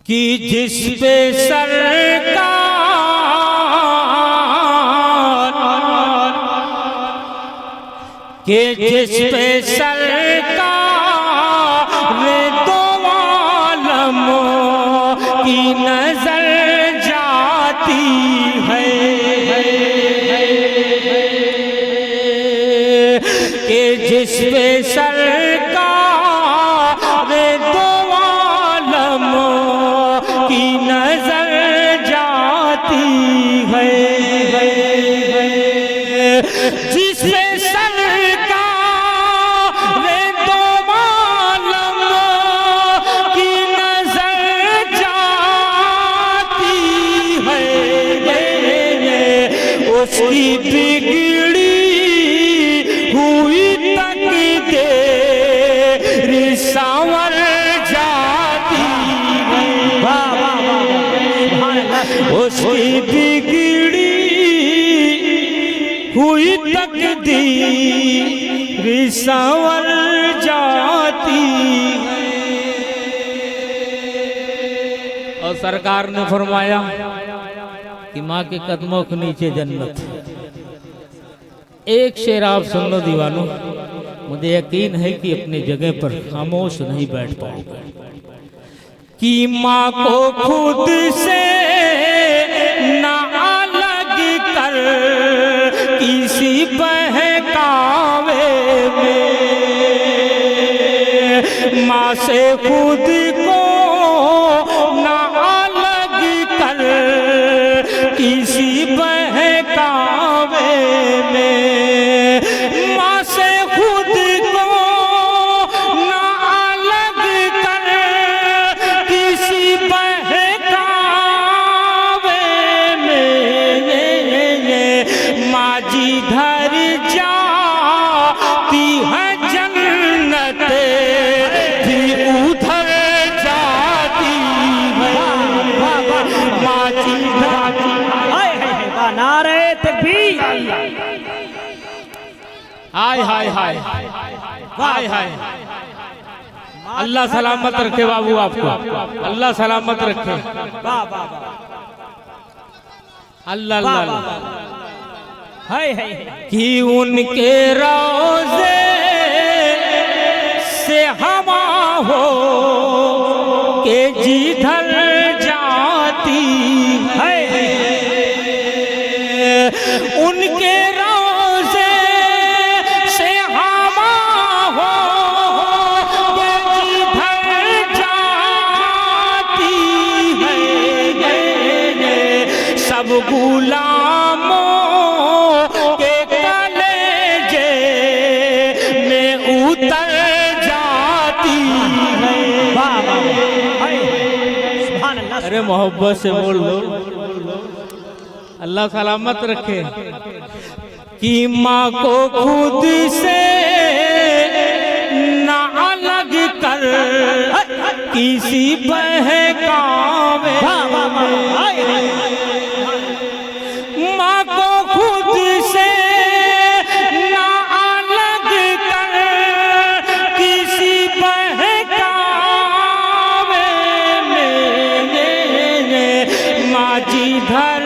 कि जिस पे सरकार के जिस पे सरकार दो आलमों की नजर जाती है कि जिस पे सरकार दो आलमों की नजर जाती है जिस पे उसकी बिगड़ी हुई तकदीर संवर जाती है। उसकी बिगड़ी हुई तकदीर संवर जाती है। और सरकार ने फरमाया कि माँ के कदमों के नीचे जन्नत। एक शेर आप सुन लो दीवानों, मुझे यकीन है कि अपनी जगह पर खामोश नहीं बैठ पाओगे। कि माँ को खुद से ना अलग कर किसी बहकावे में, माँ से खुद को ना अलग कर किसी बहकावे में, माँ से खुद को ना अलग कर किसी बहकावे में, माँ जी घर जाती है जन्नत भी उधर जाती है। माँ जी नारे तकबीर। हाय हाय हाय हाय हाय। अल्लाह सलामत रखे बाबू आपको, अल्लाह सलामत रखे। अल्लाह अल्लाह हाय हाय कि उनके रोज़े से हवा हो के जिधर जाती है, उनके रोज़े से हवा हो के जिधर जाती है। सब गुलामों के कलेजे में उतर जाती है। अरे मोहब्बत से बोल लो, अल्लाह सलामत रखे। कि माँ को खुद से ना अलग कर किसी बहकावे में, माँ को खुद से ना अलग कर किसी बहकावे में, माँ जी घर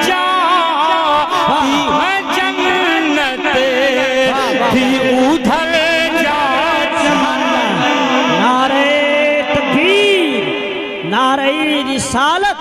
जाती है जन्नत भी उधर जाती है। नारे तकबीर, नारे रिसालत।